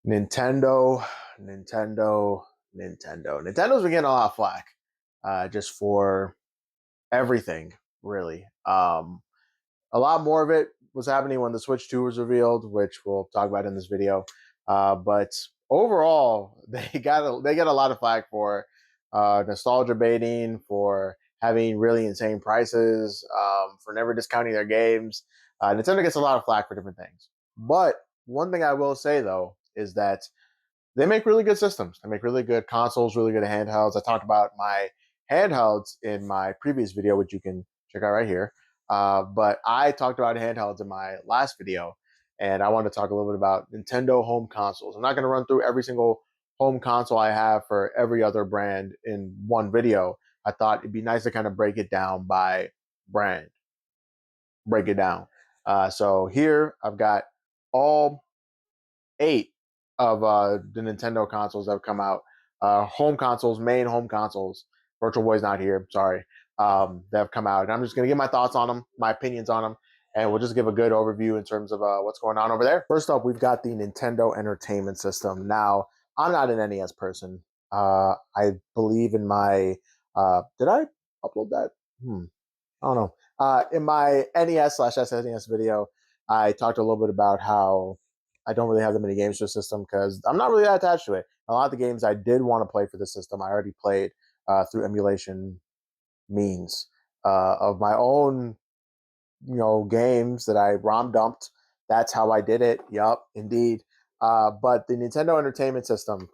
Nintendo, Nintendo, Nintendo. Nintendo's been getting a lot of flack, just for everything, really. A lot more of it was happening when the Switch 2 was revealed, which we'll talk about in this video. But overall, they get a lot of flack for nostalgia baiting, for having really insane prices, for never discounting their games. Nintendo gets a lot of flack for different things. But one thing I will say though is that they make really good systems. They make really good consoles, really good handhelds. I talked about my handhelds in my previous video, which you can check out right here. But I talked about handhelds in my last video, and I want to talk a little bit about Nintendo home consoles. I'm not going to run through every single home console I have for every other brand in one video. I thought it'd be nice to kind of break it down by brand, break it down. So here I've got all 8 of the Nintendo consoles that have come out. Home consoles, main home consoles. Virtual Boy's not here. Sorry. That have come out. And I'm just going to give my thoughts on them, my opinions on them, and we'll just give a good overview in terms of what's going on over there. First up, we've got the Nintendo Entertainment System. Now, I'm not an NES person. I believe in my. Did I upload that? I don't know. In my NES/SNES video, I talked a little bit about how I don't really have that many games for the system because I'm not really that attached to it. A lot of the games I did want to play for the system, I already played through emulation means of my own, games that I ROM dumped. That's how I did it. Yup, indeed. But the Nintendo Entertainment System,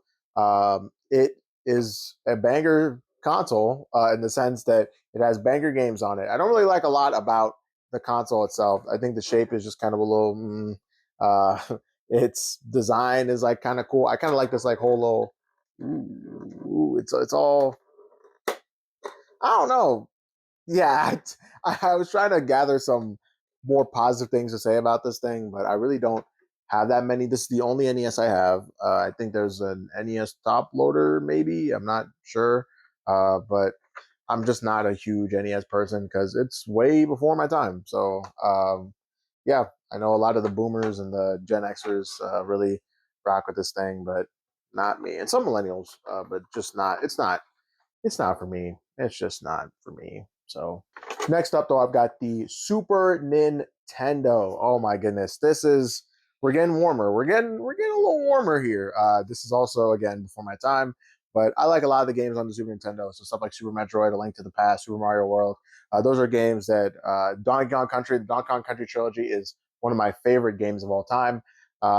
it is a banger console in the sense that it has banger games on it. I don't really like a lot about the console itself. I think the shape is just kind of a little. Its design is like kind of cool. I kind of like this like whole little. It's all. I don't know. Yeah, I was trying to gather some more positive things to say about this thing, but I really don't have that many. This is the only NES I have. I think there's an NES top loader, maybe. I'm not sure. But I'm just not a huge NES person because it's way before my time. So, yeah, I know a lot of the boomers and the Gen Xers really rock with this thing, but not me. And some millennials, but just not. It's not for me. It's just not for me. So next up though, I've got the Super Nintendo. Oh my goodness. We're getting warmer. We're getting a little warmer here. This is also again before my time, but I like a lot of the games on the Super Nintendo. So stuff like Super Metroid, A Link to the Past, Super Mario World. Those are games that Donkey Kong Country, the Donkey Kong Country trilogy is one of my favorite games of all time.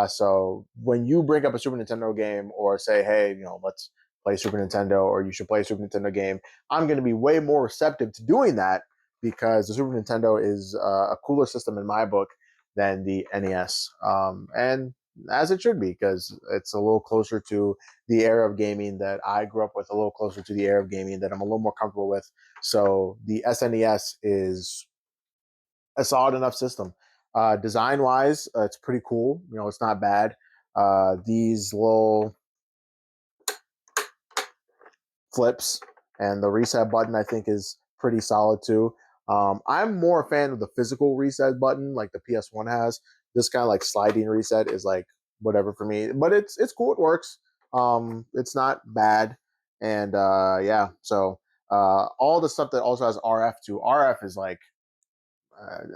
So when you bring up a Super Nintendo game or say, hey, let's play Super Nintendo or you should play a Super Nintendo game, I'm going to be way more receptive to doing that because the Super Nintendo is a cooler system in my book than the NES. And as it should be, because it's a little closer to the era of gaming that I grew up with, a little closer to the era of gaming that I'm a little more comfortable with. So the SNES is a solid enough system. Design wise, it's pretty cool. It's not bad. These little flips and the reset button I think is pretty solid too. I'm more a fan of the physical reset button like the PS1 has. This kind of like sliding reset is like whatever for me, but it's cool. It works. It's not bad, and yeah. So all the stuff that also has RF too. RF is like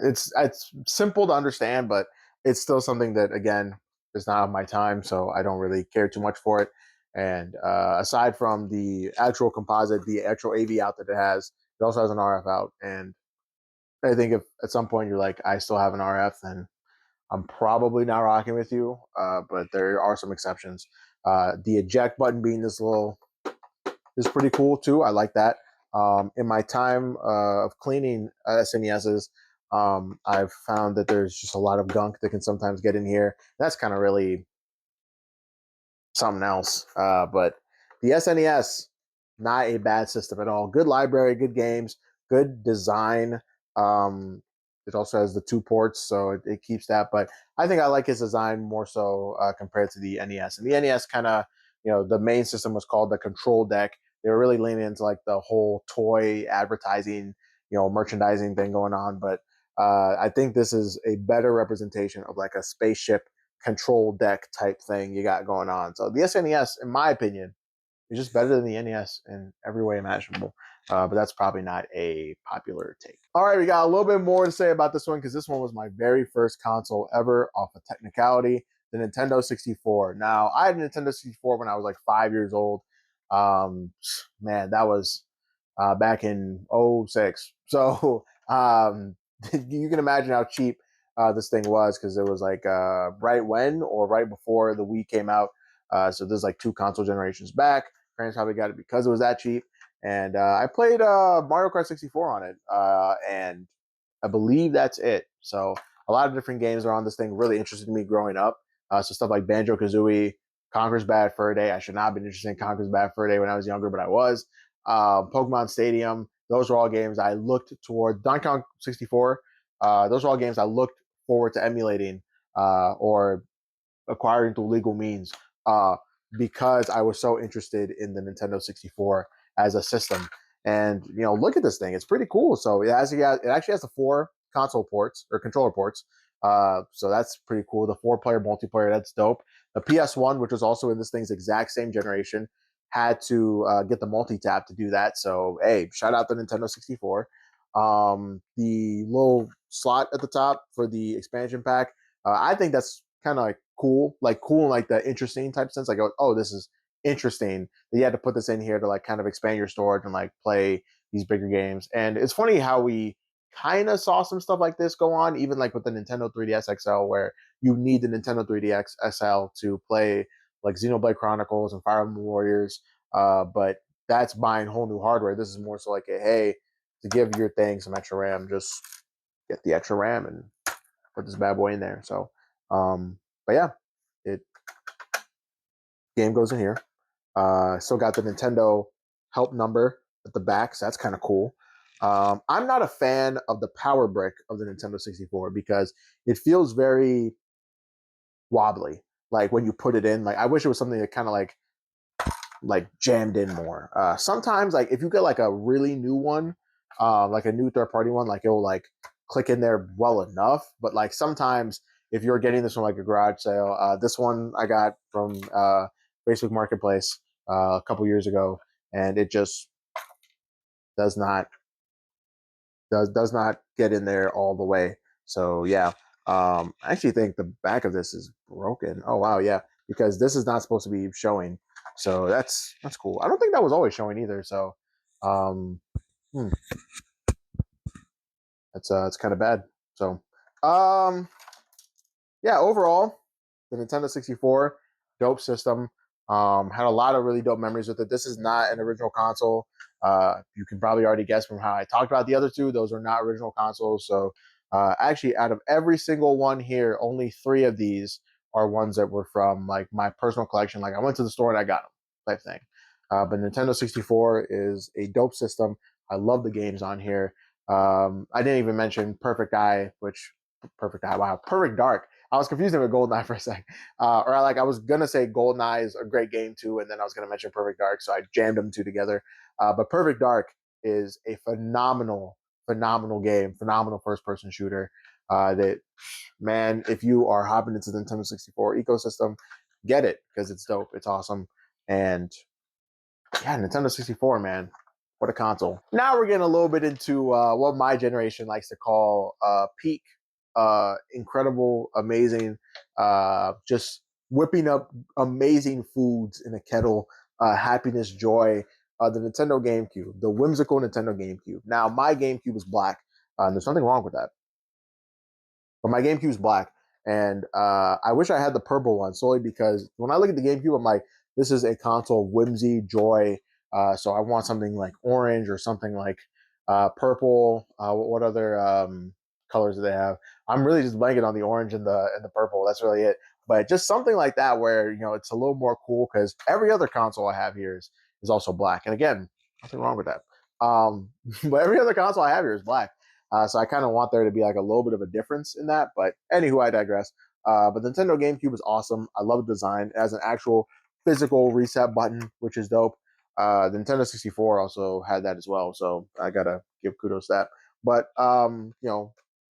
it's simple to understand, but it's still something that again is not of my time, so I don't really care too much for it. And aside from the actual composite, the actual AV out that it has, it also has an RF out. And I think if at some point you're like, I still have an RF, then I'm probably not rocking with you. But there are some exceptions. The eject button being this little is pretty cool too. I like that. In my time of cleaning SNESs, I've found that there's just a lot of gunk that can sometimes get in here. That's kind of really something else. But the SNES, not a bad system at all. Good library, good games, good design. It also has the 2 ports, so it keeps that. But I think I like its design more so compared to the NES. And the NES kind of, the main system was called the control deck. They were really leaning into like the whole toy advertising, merchandising thing going on. But I think this is a better representation of like a spaceship control deck type thing you got going on. So the SNES, in my opinion, is just better than the NES in every way imaginable. But that's probably not a popular take. All right, we got a little bit more to say about this one because this one was my very first console ever off of technicality, the Nintendo 64. Now, I had a Nintendo 64 when I was like 5 years old. Man, that was back in '06. So you can imagine how cheap this thing was because it was like right when or right before the Wii came out. So there's like two console generations back. Parents probably got it because it was that cheap. And I played Mario Kart 64 on it, and I believe that's it. So a lot of different games are on this thing. Really interested in me growing up. So stuff like Banjo Kazooie, Conker's Bad Fur Day. I should not have been interested in Conker's Bad Fur Day when I was younger, but I was. Pokemon Stadium. Those were all games I looked toward. Donkey Kong 64. Those were all games I looked forward to emulating or acquiring through legal means because I was so interested in the Nintendo 64 as a system. And look at this thing; it's pretty cool. So it actually has the four console ports or controller ports. So that's pretty cool. The 4-player multiplayer, that's dope. The PS1, which was also in this thing's exact same generation, had to get the multi-tap to do that. So hey, shout out the Nintendo 64. The little slot at the top for the expansion pack, I think that's kind of like cool in like the interesting type sense. Like, oh, this is interesting that you had to put this in here to like kind of expand your storage and like play these bigger games. And it's funny how we kind of saw some stuff like this go on, even like with the Nintendo 3DS XL, where you need the Nintendo 3DS XL to play like Xenoblade Chronicles and Fire Emblem Warriors. But that's buying whole new hardware. This is more so like a hey, to give your thing some extra RAM, just get the extra RAM and put this bad boy in there. So, but yeah, it game goes in here. Still got the Nintendo help number at the back, so that's kind of cool. I'm not a fan of the power brick of the Nintendo 64 because it feels very wobbly. Like when you put it in, like I wish it was something that kind of like jammed in more. Sometimes like if you get like a really new one, like a new third party one, like it'll like click in there well enough. But like sometimes if you're getting this from like a garage sale, this one I got from Facebook Marketplace a couple years ago, and it just does not does not get in there all the way. So yeah, I actually think the back of this is broken. Oh wow, yeah, because this is not supposed to be showing. So that's cool. I don't think that was always showing either. So um, hmm, that's it's kind of bad. So um, yeah, overall, the Nintendo 64, dope system. Had a lot of really dope memories with it. This is not an original console. You can probably already guess from how I talked about the other two. Those are not original consoles. So actually, out of every single one here, only 3 of these are ones that were from like my personal collection. Like I went to the store and I got them, type thing. But Nintendo 64 is a dope system. I love the games on here. I didn't even mention Perfect Eye, which Perfect Eye, wow, Perfect Dark. I was confusing with GoldenEye for a second. Or like I was gonna say GoldenEye is a great game too, and then I was gonna mention Perfect Dark, so I jammed them two together. But Perfect Dark is a phenomenal game, phenomenal first-person shooter. That man, if you are hopping into the Nintendo 64 ecosystem, get it because it's dope, it's awesome, and yeah, Nintendo 64, man. What a console. Now we're getting a little bit into what my generation likes to call peak, incredible, amazing, just whipping up amazing foods in a kettle, happiness, joy. The Nintendo GameCube, the whimsical Nintendo GameCube. Now, my GameCube is black. And there's nothing wrong with that. But my GameCube's black, and I wish I had the purple one solely because when I look at the GameCube, I'm like, this is a console of whimsy, joy. So I want something like orange or something like purple. What other colors do they have? I'm really just blanking on the orange and the purple. That's really it. But just something like that where it's a little more cool because every other console I have here is also black. And again, nothing wrong with that. But every other console I have here is black. So I kind of want there to be like a little bit of a difference in that. But anywho, I digress. But the Nintendo GameCube is awesome. I love the design. It has an actual physical reset button, which is dope. The Nintendo 64 also had that as well. So I gotta give kudos to that. But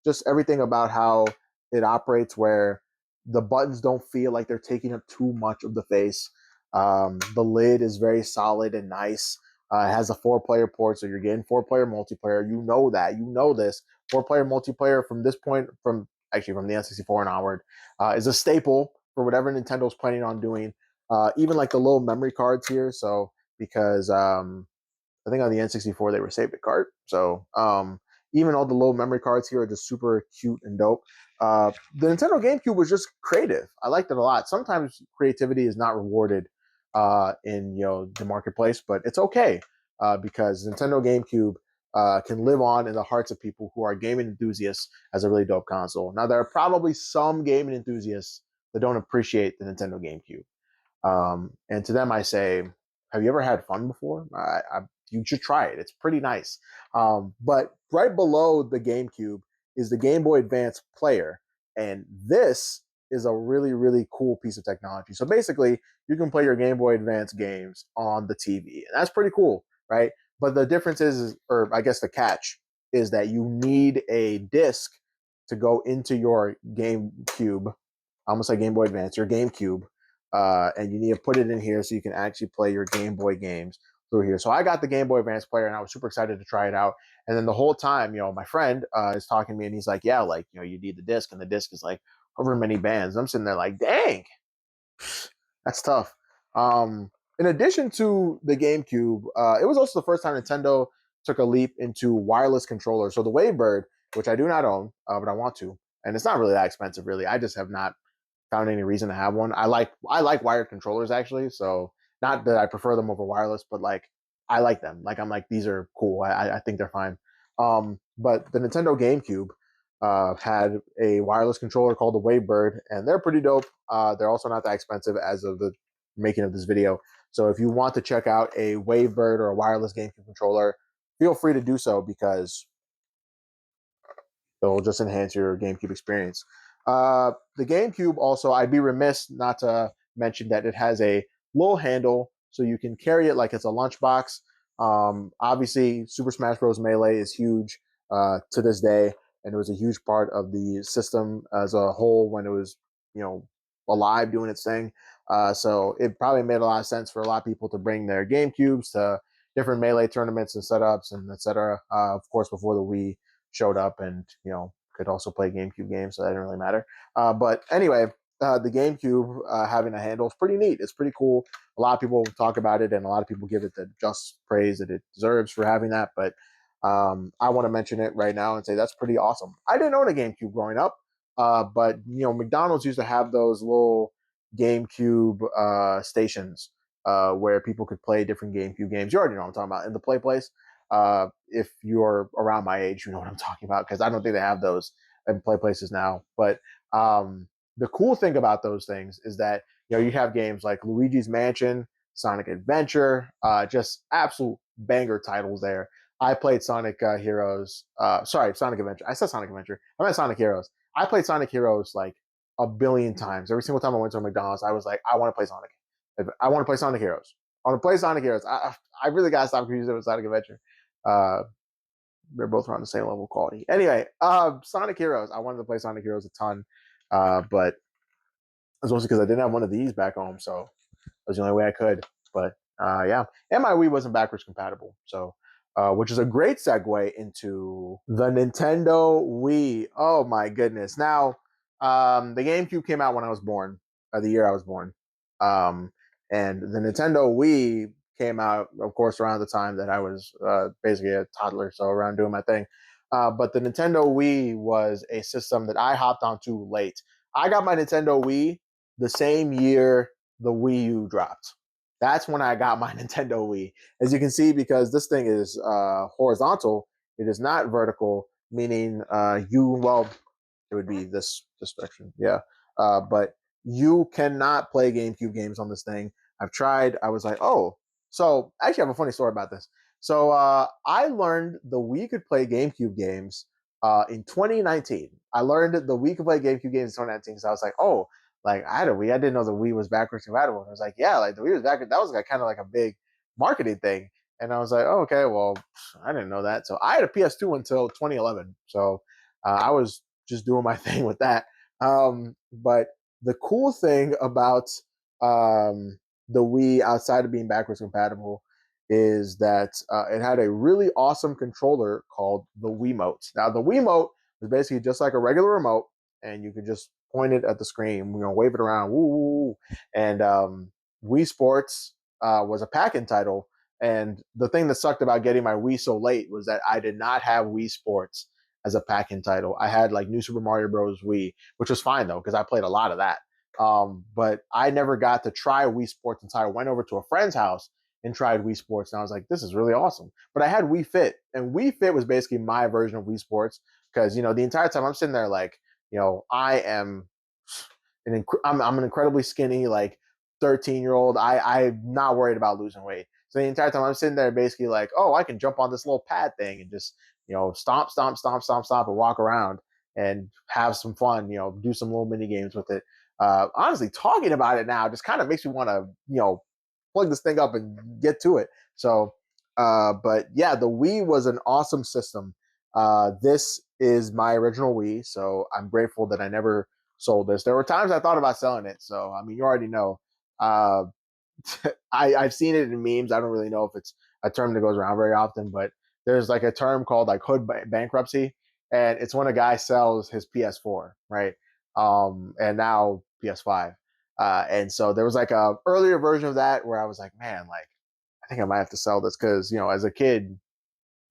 just everything about how it operates where The buttons don't feel like they're taking up too much of the face. The lid is very solid and nice. It has a 4-player port, so you're getting 4-player multiplayer. You know that. You know this. 4-player multiplayer from this point, from the N64 and onward, is a staple for whatever Nintendo's planning on doing. Even like the little memory cards here. So because I think on the N64 they were saved to cart. So even all the little memory cards here are just super cute and dope. The Nintendo GameCube was just creative. I liked it a lot. Sometimes creativity is not rewarded in the marketplace, but it's okay because Nintendo GameCube can live on in the hearts of people who are gaming enthusiasts as a really dope console. Now there are probably some gaming enthusiasts that don't appreciate the Nintendo GameCube. And to them, I say, have you ever had fun before? You should try it. It's pretty nice. But right below the GameCube is the Game Boy Advance player. And this is a really, really cool piece of technology. So basically, you can play your Game Boy Advance games on the TV. And that's pretty cool, right? But the difference is, or I guess the catch, is that you need a disc to go into your GameCube. I almost like Game Boy Advance, your GameCube, and you need to put it in here so you can actually play your Game Boy games through here. So I got the Game Boy Advance player, and I was super excited to try it out. And then the whole time, my friend is talking to me, and he's like, "Yeah, like you need the disc, and the disc is like however many bands." I'm sitting there like, "Dang, that's tough." In addition to the GameCube, it was also the first time Nintendo took a leap into wireless controllers. So the Wavebird, which I do not own, but I want to, and it's not really that expensive, really. I just have not found any reason to have one. I like wired controllers actually, so not that I prefer them over wireless, but like I like them. Like I'm like these are cool. I think they're fine. But the Nintendo GameCube had a wireless controller called the Wavebird, and they're pretty dope. They're also not that expensive as of the making of this video. So if you want to check out a Wavebird or a wireless GameCube controller, feel free to do so because it'll just enhance your GameCube experience. The GameCube also, I'd be remiss not to mention that it has a little handle so you can carry it like it's a lunchbox. Obviously, Super Smash Bros. Melee is huge to this day, and it was a huge part of the system as a whole when it was, alive doing its thing. So it probably made a lot of sense for a lot of people to bring their GameCubes to different Melee tournaments and setups and etc. Of course, before the Wii showed up and could also play GameCube games, so that didn't really matter. But anyway, the GameCube having a handle is pretty neat. It's pretty cool. A lot of people talk about it, and a lot of people give it the just praise that it deserves for having that. But I want to mention it right now and say that's pretty awesome. I didn't own a GameCube growing up, but McDonald's used to have those little GameCube stations where people could play different GameCube games. You already know what I'm talking about in the Play Place. If you're around my age, you know what I'm talking about because I don't think they have those in Play Places now. But the cool thing about those things is that you have games like Luigi's Mansion, Sonic Adventure, just absolute banger titles there. I played Sonic Heroes. Sonic Adventure. I said Sonic Adventure. I meant Sonic Heroes. I played Sonic Heroes like a billion times. Every single time I went to a McDonald's, I was like, I want to play Sonic. I want to play Sonic Heroes. I want to play Sonic Heroes. I really got to stop confusing it with Sonic Adventure. Uh, they're both around the same level of quality. Anyway, Sonic Heroes. I wanted to play Sonic Heroes a ton, but it's mostly because I didn't have one of these back home, so that was the only way I could. But yeah, and my Wii wasn't backwards compatible, so which is a great segue into the Nintendo Wii. Oh my goodness! Now, the GameCube came out when I was born, the year I was born, and the Nintendo Wii came out, of course, around the time that I was basically a toddler, so around doing my thing. But the Nintendo Wii was a system that I hopped onto late. I got my Nintendo Wii the same year the Wii U dropped. That's when I got my Nintendo Wii. As you can see, because this thing is horizontal, it is not vertical, meaning it would be this direction, yeah. But you cannot play GameCube games on this thing. I've tried. I was like, oh, so I actually have a funny story about this. So I learned the Wii could play GameCube games in 2019. I learned the Wii could play GameCube games in 2019. So I was like, oh, like I had a Wii. I didn't know the Wii was backwards compatible. And I was like, yeah, like the Wii was backwards. That was like kind of like a big marketing thing. And I was like, oh, okay, well, I didn't know that. So I had a PS2 until 2011. So I was just doing my thing with that. But the cool thing about um, the Wii, outside of being backwards compatible, is that it had a really awesome controller called the Wiimote. Now, the Wiimote was basically just like a regular remote, and you could just point it at the screen, wave it around, woo, woo, woo. And Wii Sports was a pack-in title. And the thing that sucked about getting my Wii so late was that I did not have Wii Sports as a pack-in title. I had like New Super Mario Bros. Wii, which was fine though because I played a lot of that. But I never got to try Wii Sports until I went over to a friend's house and tried Wii Sports, and I was like, "This is really awesome." But I had Wii Fit, and Wii Fit was basically my version of Wii Sports because the entire time I'm sitting there like, I am I'm an incredibly skinny like 13-year-old. I'm not worried about losing weight. So the entire time I'm sitting there basically like, oh, I can jump on this little pad thing and just stomp, stomp, stomp, stomp, stomp, and walk around and have some fun. Do some little mini games with it. Honestly, talking about it now just kind of makes me want to plug this thing up and get to it. So, but yeah, the Wii was an awesome system. This is my original Wii, so I'm grateful that I never sold this. There were times I thought about selling it. So, I mean, you already know. Uh, I've seen it in memes. I don't really know if it's a term that goes around very often, but there's like a term called like hood bankruptcy, and it's when a guy sells his PS4, right? And now PS5. And so there was like a earlier version of that where I was like, man, like I think I might have to sell this because as a kid,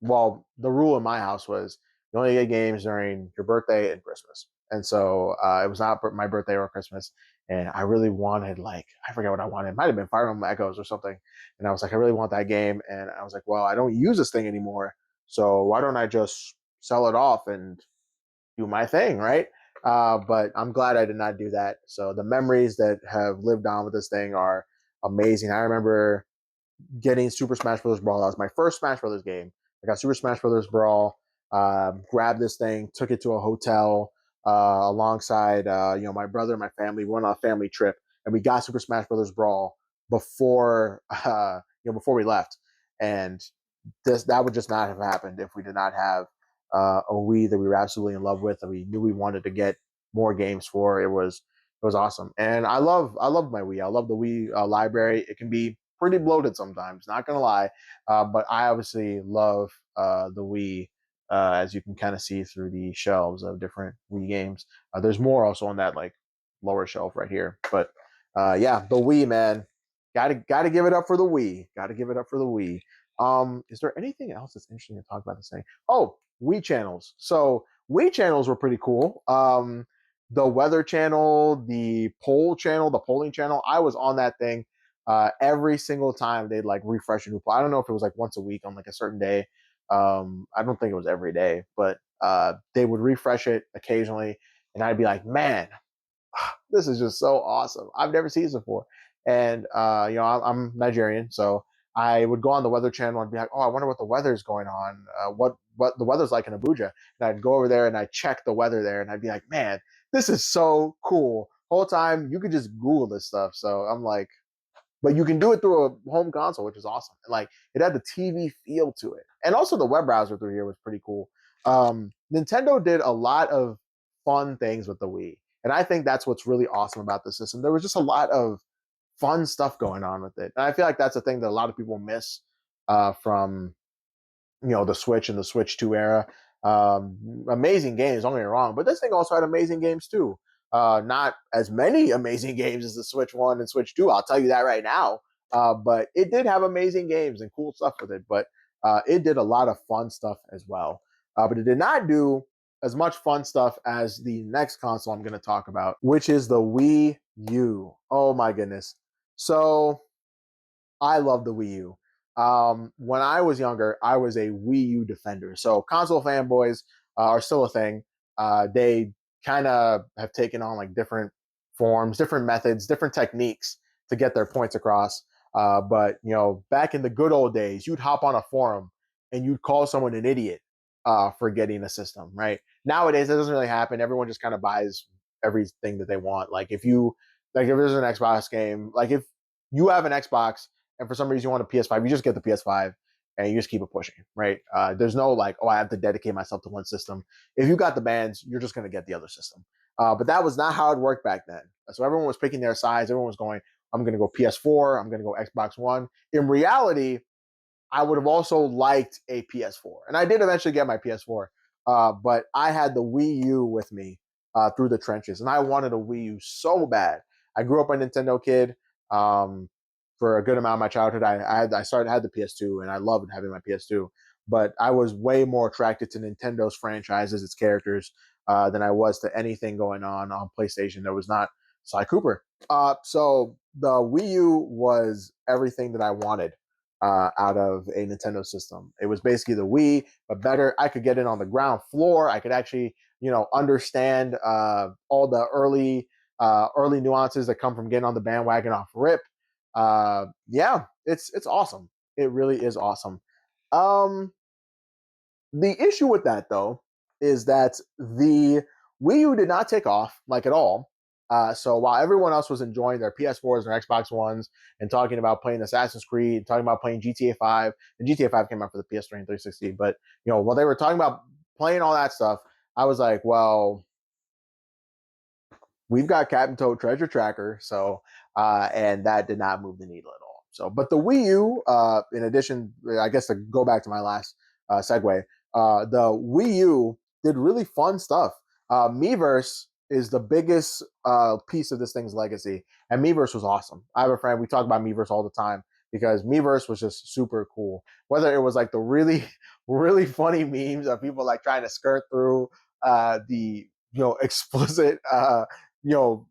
well, the rule in my house was you only get games during your birthday and Christmas. And so it was not my birthday or Christmas. And I really wanted, like, I forget what I wanted. It might have been Fire Emblem Echoes or something. And I was like, I really want that game. And I was like, well, I don't use this thing anymore. So why don't I just sell it off and do my thing, right? But I'm glad I did not do that. So the memories that have lived on with this thing are amazing. I remember getting Super Smash Bros. Brawl. That was my first Smash Brothers game. I got Super Smash Bros. Brawl. Grabbed this thing, took it to a hotel alongside my brother and my family. We went on a family trip, and we got Super Smash Bros. Brawl before before we left. And that would just not have happened if we did not have a Wii that we were absolutely in love with, and we knew we wanted to get more games for. It was awesome, and I love my Wii. I love the Wii library. It can be pretty bloated sometimes, not gonna lie, but I obviously love the Wii. As you can kind of see through the shelves of different Wii games, there's more also on that like lower shelf right here. But yeah, the Wii, man, gotta give it up for the Wii. Gotta give it up for the Wii. Is there anything else that's interesting to talk about this thing? Oh, Wii channels. So Wii channels were pretty cool. The weather channel, the poll channel, the polling channel. I was on that thing every single time they'd like refresh a new poll. I don't know if it was like once a week on like a certain day. I don't think it was every day, but they would refresh it occasionally, and I'd be like, man, this is just so awesome. I've never seen this before. And I'm Nigerian, so I would go on the Weather Channel and be like, oh, I wonder what the weather's going on. What the weather's like in Abuja. And I'd go over there and I'd check the weather there, and I'd be like, man, this is so cool. Whole time you could just Google this stuff. So I'm like, but you can do it through a home console, which is awesome. And like it had the TV feel to it, and also the web browser through here was pretty cool. Nintendo did a lot of fun things with the Wii, and I think that's what's really awesome about the system. There was just a lot of fun stuff going on with it, and I feel like that's a thing that a lot of people miss from the Switch and the Switch 2 era. Amazing games, don't get me wrong, but this thing also had amazing games too. Not as many amazing games as the Switch 1 and Switch 2, I'll tell you that right now. But it did have amazing games and cool stuff with it, but it did a lot of fun stuff as well. But it did not do as much fun stuff as the next console I'm going to talk about, which is the Wii U. Oh my goodness. So I love the Wii U. When I was younger, I was a Wii U defender. So console fanboys are still a thing. They kind of have taken on like different forms, different methods, different techniques to get their points across. But back in the good old days, you'd hop on a forum and you'd call someone an idiot for getting a system. Right nowadays, that doesn't really happen. Everyone just kind of buys everything that they want. Like if there's an Xbox game, like if you have an Xbox and for some reason you want a PS5, you just get the PS5 and you just keep it pushing, right? There's no like, oh, I have to dedicate myself to one system. If you got the bands, you're just going to get the other system. But that was not how it worked back then. So everyone was picking their sides. Everyone was going, I'm going to go PS4. I'm going to go Xbox One. In reality, I would have also liked a PS4, and I did eventually get my PS4. But I had the Wii U with me through the trenches, and I wanted a Wii U so bad. I grew up a Nintendo kid. Um, for a good amount of my childhood, I had the PS2, and I loved having my PS2. But I was way more attracted to Nintendo's franchises, its characters, than I was to anything going on PlayStation that was not Sly Cooper. So the Wii U was everything that I wanted out of a Nintendo system. It was basically the Wii, but better. I could get it on the ground floor. I could actually, understand all the early nuances that come from getting on the bandwagon off rip. Yeah, it's awesome. It really is awesome. Um, the issue with that though is that the Wii U did not take off like at all. So while everyone else was enjoying their PS4s and their Xbox Ones and talking about playing Assassin's Creed, talking about playing GTA 5, and GTA 5 came out for the PS3 and 360, but while they were talking about playing all that stuff, I was like, well, we've got Captain Toad Treasure Tracker, so and that did not move the needle at all. So, but the Wii U, in addition, I guess to go back to my last segue, the Wii U did really fun stuff. Miiverse is the biggest piece of this thing's legacy, and Miiverse was awesome. I have a friend, we talk about Miiverse all the time because Miiverse was just super cool. Whether it was like the really, really funny memes of people like trying to skirt through the explicit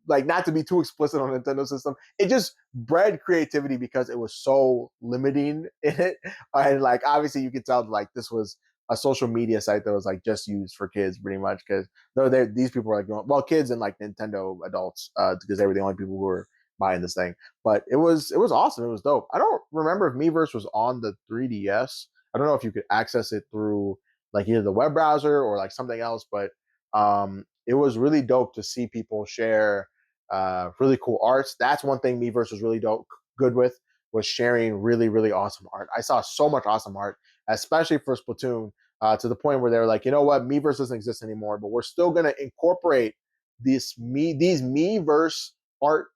like not to be too explicit on Nintendo system. It just bred creativity because it was so limiting in it. And like obviously you could tell like this was a social media site that was like just used for kids pretty much because these people were like well kids and like Nintendo adults because they were the only people who were buying this thing. But it was awesome. It was dope. I don't remember if Miiverse was on the 3DS. I don't know if you could access it through like either the web browser or like something else, but it was really dope to see people share really cool arts. That's one thing Miiverse was really good with was sharing really, really awesome art. I saw so much awesome art, especially for Splatoon, to the point where they were like, you know what, Miiverse doesn't exist anymore, but we're still going to incorporate these Miiverse art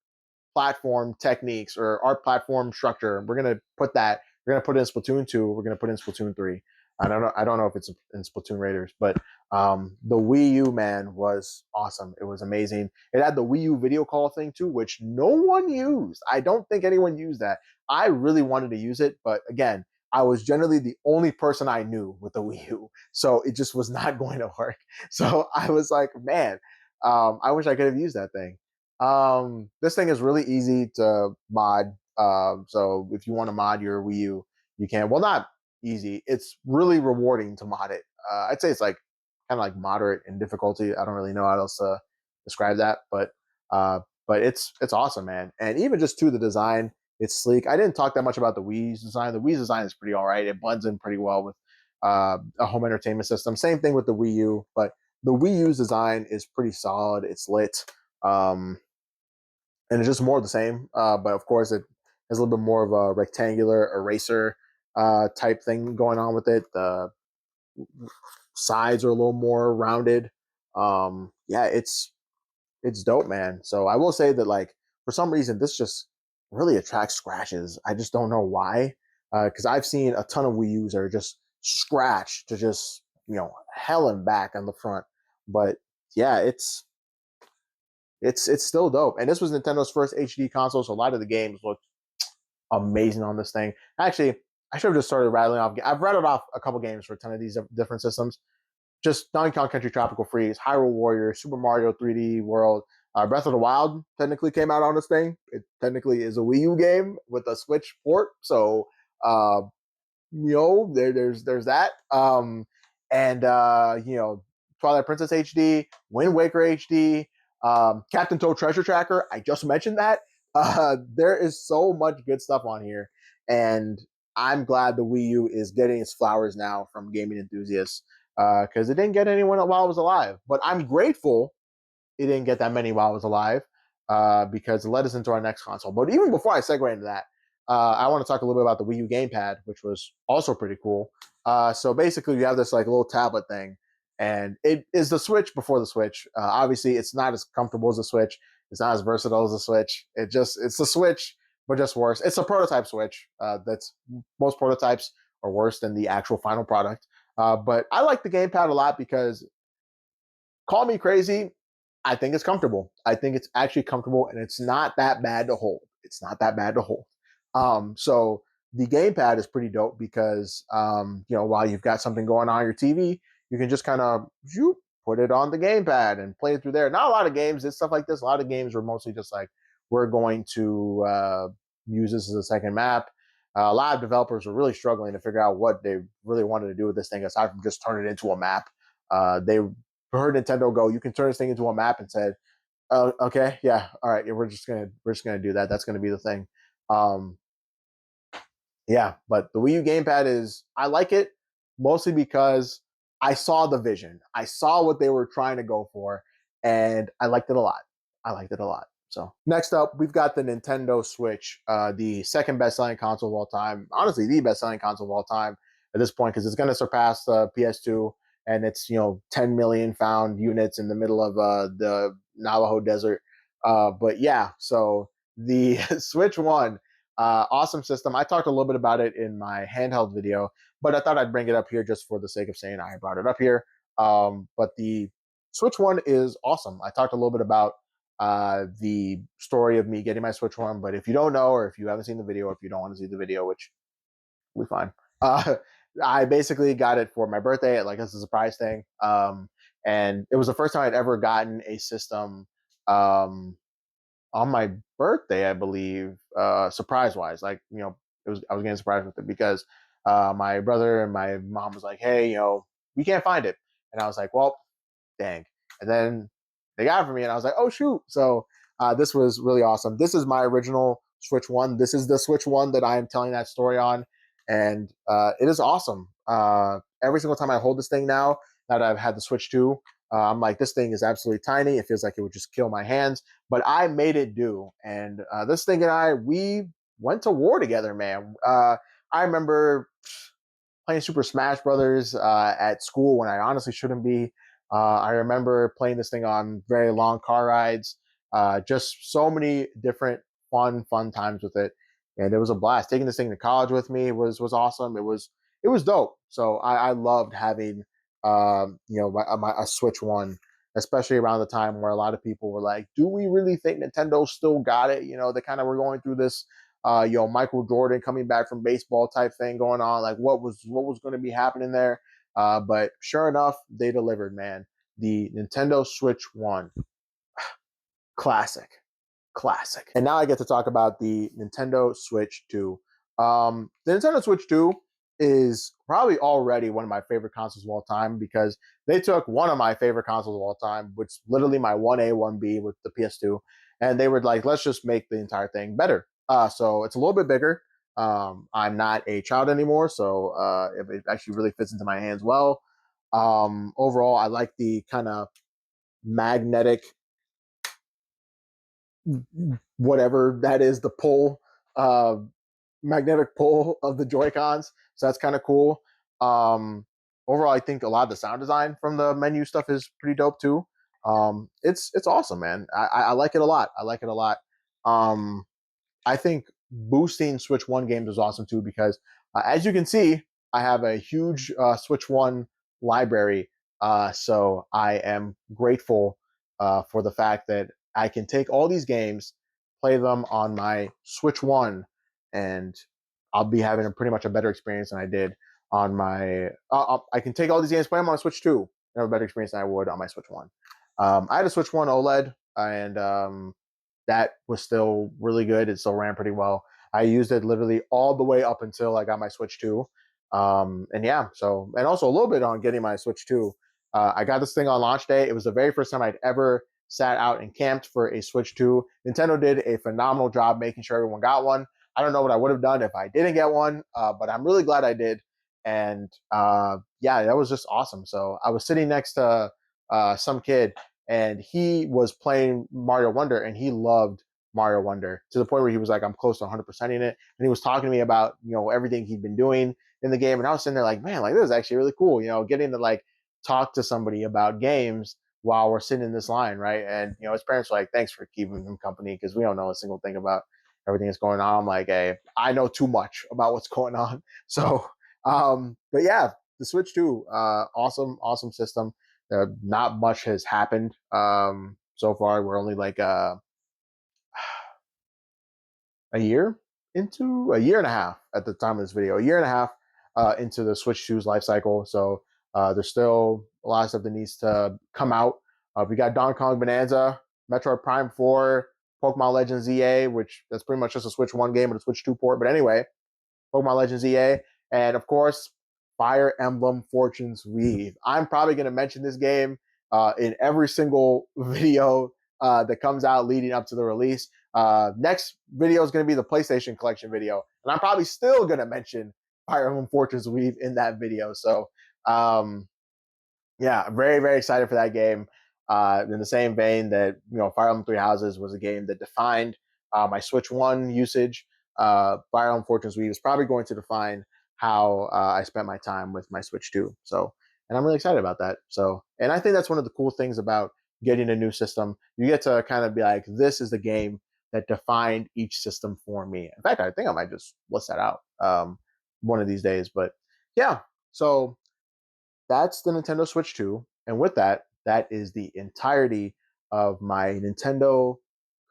platform techniques or art platform structure. We're going to put that. We're going to put it in Splatoon 2. We're going to put it in Splatoon 3. I don't know. I don't know if it's in Splatoon Raiders, but the Wii U man was awesome. It was amazing. It had the Wii U video call thing too, which no one used. I don't think anyone used that. I really wanted to use it, but again, I was generally the only person I knew with the Wii U, so it just was not going to work. So I was like, man, I wish I could have used that thing. This thing is really easy to mod. So if you want to mod your Wii U, you can. Well, not easy. It's really rewarding to mod it. I'd say it's like kind of like moderate in difficulty. I don't really know how else to describe that, but it's awesome, man. And even just to the design, it's sleek. I didn't talk that much about the Wii's design. The Wii's design is pretty all right. It blends in pretty well with a home entertainment system. Same thing with the Wii U, but the Wii U's design is pretty solid. It's lit. And it's just more of the same. But of course, it has a little bit more of a rectangular eraser type thing going on with it. The sides are a little more rounded. Yeah, it's dope, man. So I will say that like for some reason this just really attracts scratches. I just don't know why. Because I've seen a ton of Wii U's that are just scratched to just hell and back on the front. But yeah, it's still dope. And this was Nintendo's first HD console, so a lot of the games look amazing on this thing. Actually, I should have just started rattling off. I've rattled off a couple games for a ton of these different systems. Just Donkey Kong Country Tropical Freeze, Hyrule Warrior, Super Mario 3D World, Breath of the Wild technically came out on this thing. It technically is a Wii U game with a Switch port, so uh, there's that. And Twilight Princess HD, Wind Waker HD, Captain Toad Treasure Tracker. I just mentioned that. There is so much good stuff on here, and I'm glad the Wii U is getting its flowers now from gaming enthusiasts because it didn't get anyone while it was alive. But I'm grateful it didn't get that many while I was alive because it led us into our next console. But even before I segue into that, I want to talk a little bit about the Wii U gamepad, which was also pretty cool. So basically, you have this like little tablet thing, and it is the Switch before the Switch. Obviously, it's not as comfortable as the Switch. It's not as versatile as a Switch. It's the Switch, but just worse. It's a prototype Switch. That's most prototypes are worse than the actual final product. But I like the gamepad a lot because, call me crazy, I think it's comfortable. I think it's actually comfortable, and it's not that bad to hold. It's not that bad to hold. So the gamepad is pretty dope because while you've got something going on your TV, you can just kind of put it on the gamepad and play it through there. Not a lot of games did stuff like this. A lot of games were mostly just like, we're going to use this as a second map. A lot of developers were really struggling to figure out what they really wanted to do with this thing aside from just turn it into a map. They heard Nintendo go, you can turn this thing into a map, and said, "Oh, okay, yeah, all right, yeah, we're just gonna do that. That's gonna be the thing." Um, yeah, but the Wii U gamepad is, I like it mostly because I saw the vision. I saw what they were trying to go for, and I liked it a lot. I liked it a lot. So next up, we've got the Nintendo Switch, the second best-selling console of all time. Honestly, the best-selling console of all time at this point, because it's going to surpass the PS2, and it's 10 million found units in the middle of the Navajo Desert. But yeah, so the Switch One, awesome system. I talked a little bit about it in my handheld video, but I thought I'd bring it up here just for the sake of saying I brought it up here. But the Switch One is awesome. I talked a little bit about the story of me getting my Switch One, but if you don't know, or if you haven't seen the video, or if you don't want to see the video, which we fine, uh, I basically got it for my birthday, like as a surprise thing. And it was the first time I'd ever gotten a system um, on my birthday, I believe, surprise wise. Like, I was getting surprised with it because my brother and my mom was like, "Hey, we can't find it," and I was like, "Well, dang." And then they got it for me, and I was like, "Oh shoot!" So this was really awesome. This is my original Switch One. This is the Switch One that I am telling that story on, and it is awesome. Every single time I hold this thing now that I've had the Switch Two, I'm like, this thing is absolutely tiny. It feels like it would just kill my hands, but I made it do. And this thing and we went to war together, man. I remember playing Super Smash Brothers at school when I honestly shouldn't be. I remember playing this thing on very long car rides. Just so many different fun times with it, and it was a blast. Taking this thing to college with me was awesome. It was dope. So I loved having a Switch One, especially around the time where a lot of people were like, "Do we really think Nintendo still got it?" They kind of were going through this Michael Jordan coming back from baseball type thing going on. Like, what was going to be happening there? But sure enough, they delivered, man. The Nintendo Switch One, classic, classic. And now I get to talk about the Nintendo Switch 2. The Nintendo Switch 2 is probably already one of my favorite consoles of all time because they took one of my favorite consoles of all time, which is literally my 1A, 1B with the PS2, and they were like, let's just make the entire thing better. So it's a little bit bigger. I'm not a child anymore, so it actually really fits into my hands well. Overall, I like the kind of magnetic, whatever that is, the pull, uh, magnetic pull of the Joy Cons. So that's kind of cool. Um, Overall, I think a lot of the sound design from the menu stuff is pretty dope too. It's awesome, man. I like it a lot. I like it a lot. Um, I think boosting Switch One games is awesome too because, as you can see, I have a huge Switch One library. So I am grateful for the fact that I can take all these games, play them on my Switch One, and I'll be having pretty much a better experience than I did on my. I can take all these games, play them on Switch Two, and have a better experience than I would on my Switch One. I had a Switch One OLED, and that was still really good. It still ran pretty well. I used it literally all the way up until I got my Switch 2. And yeah, so, and also a little bit on getting my Switch 2. I got this thing on launch day. It was the very first time I'd ever sat out and camped for a Switch 2. Nintendo did a phenomenal job making sure everyone got one. I don't know what I would have done if I didn't get one, but I'm really glad I did. And yeah, that was just awesome. So I was sitting next to some kid, and he was playing Mario Wonder, and he loved Mario Wonder to the point where he was like, "I'm close to 100%ing it," and he was talking to me about everything he'd been doing in the game, and I was sitting there like, "Man, like this is actually really cool," getting to like talk to somebody about games while we're sitting in this line, right? And his parents were like, "Thanks for keeping him company because we don't know a single thing about everything that's going on." I'm like, "Hey, I know too much about what's going on." So, but yeah, the Switch 2, awesome, awesome system. Not much has happened so far. We're only like a year and a half at the time of this video, a year and a half into the Switch 2's life cycle. So there's still a lot of stuff that needs to come out. We got Donkey Kong Bonanza, Metroid Prime 4, Pokemon Legends ZA, which that's pretty much just a Switch 1 game and a Switch 2 port. But anyway, Pokemon Legends EA, and of course, Fire Emblem Fortune's Weave. I'm probably going to mention this game in every single video that comes out leading up to the release. Next video is going to be the PlayStation Collection video, and I'm probably still going to mention Fire Emblem Fortune's Weave in that video. So, yeah, I'm very, very excited for that game. In the same vein that Fire Emblem Three Houses was a game that defined my Switch One usage. Fire Emblem Fortune's Weave is probably going to define how I spent my time with my Switch Two. So, and I'm really excited about that. So, and I think that's one of the cool things about getting a new system. You get to kind of be like, this is the game that defined each system for me. In fact, I think I might just list that out one of these days. But yeah, so that's the Nintendo Switch 2. And with that, that is the entirety of my Nintendo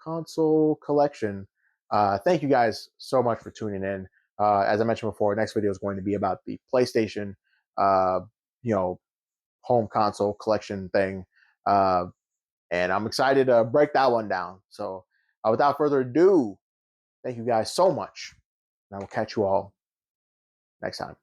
console collection. Thank you guys so much for tuning in. As I mentioned before, next video is going to be about the PlayStation, uh, you know, home console collection thing. Uh, and I'm excited to break that one down. So without further ado, thank you guys so much. And I will catch you all next time.